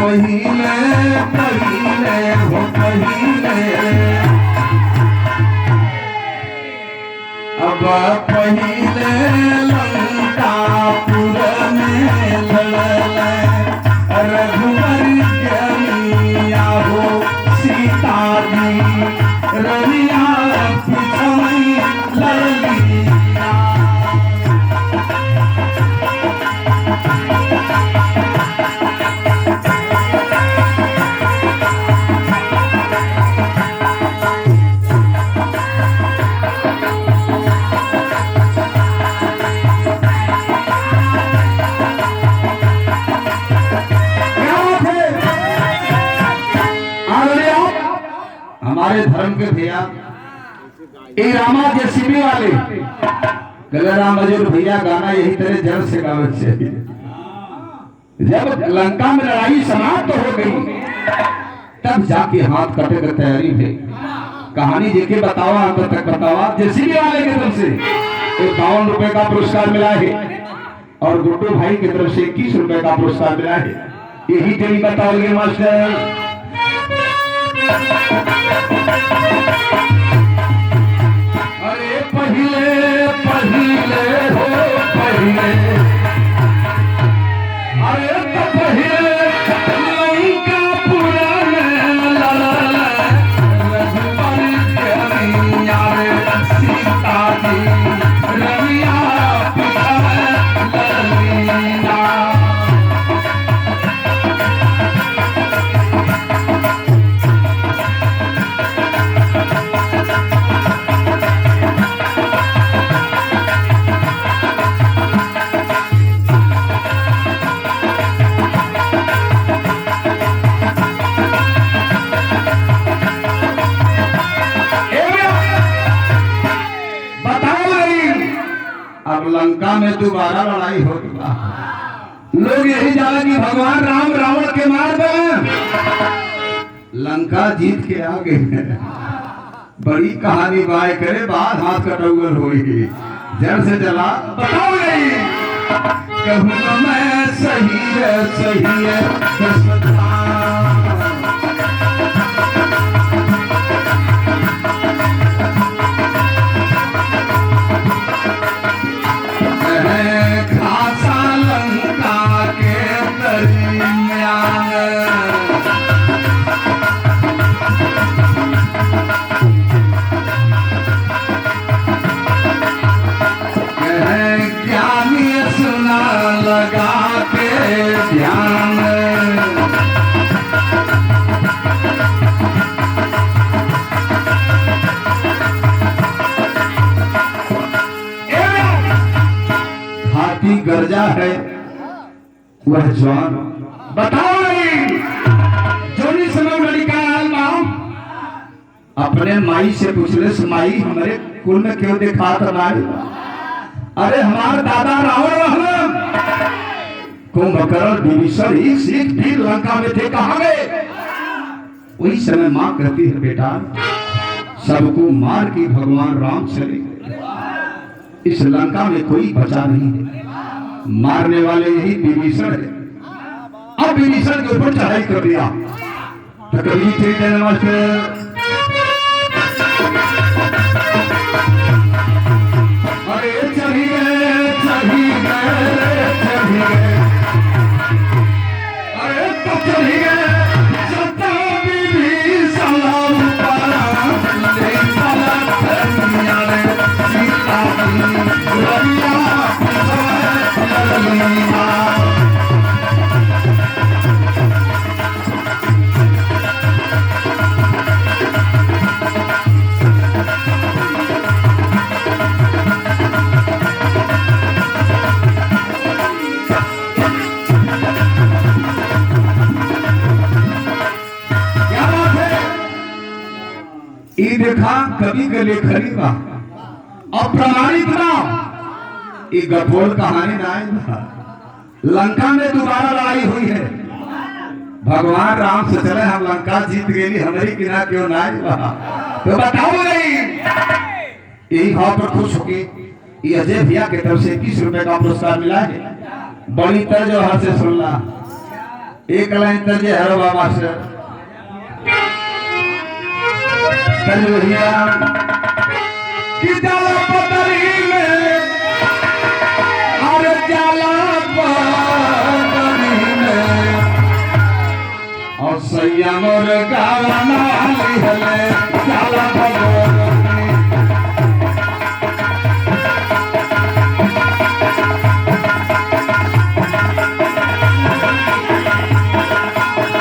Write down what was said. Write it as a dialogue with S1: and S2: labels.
S1: पहिले पहिले हो पहिले अब पहिले लंकापुर में लड़ल रघुवर कनिया हो सीता जी रनिया पिछमई लड़लिया हमारे धर्म के भैया ये रामा जेसीबी वाले राम मजूर भैया गाना यही तरह जड़ से गावे चाहिए। जब लंका में लड़ाई समाप्त हो गई तब जाके हाथ कटे की तैयारी है। कहानी जेके बतावा अंत तक बतावा। जेसीबी वाले की तरफ से 52 रुपए का पुरस्कार मिला है और गुड्डू भाई की तरफ से 21 रुपए का पुरस्कार मिला है। यही तेरी बताओगे मास्टर। अरे पहिले पहिले हो पहिले अरे तो पहिले लंकापुर में लड़ल रघुवर कनिया सीता जी रनिया पिछमई लड़लिया अब लंका में दोबारा लड़ाई हो गई। लोग यही जाने कि भगवान राम रावण के मार में लंका जीत के आ गए। बड़ी कहानी बाय करे बाद हाथ कटौगल होगी जड़ से जला बताओ नहीं कहूँ मैं सही है लगा के ध्यान हाथी गर्जा है वह जवान बताओ नहीं जोनी समय लड़का अपने माई से पूछले माई हमारे कुल में क्यों देखा था नारी। अरे हमारे दादा रावण रहलन कुंभकर्ण विभीषण ही सीख भी लंका में थे कहां गए। वही समय मां कहती है बेटा सबको मार के भगवान राम चले गए। इस लंका में कोई बचा नहीं है। मारने वाले यही विभीषण है। अब विभीषण के ऊपर चढ़ाई कर दिया तो कभी थे नमस्ते चढ़ी गए अरे तो चढ़ी गए देखा कवि के लेखनी बा अप्रमाणित ना ये गठोल कहानी ना लंका में दोबारा लड़ाई हुई है। भगवान राम से चले हम लंका जीत गई हमारी किना क्यों ना तो बताओ नहीं। यही भाव पर खुश होके ये अजय भैया की तरफ से 20 रुपए का पुरस्कार मिला है। बड़ी तरह जो हाथ से सुनना एक लाइन तजे हर बाबा से तजोहिया कि जाला पतरी में अरे जाला पतरी में और सैया मोर गाना लिहले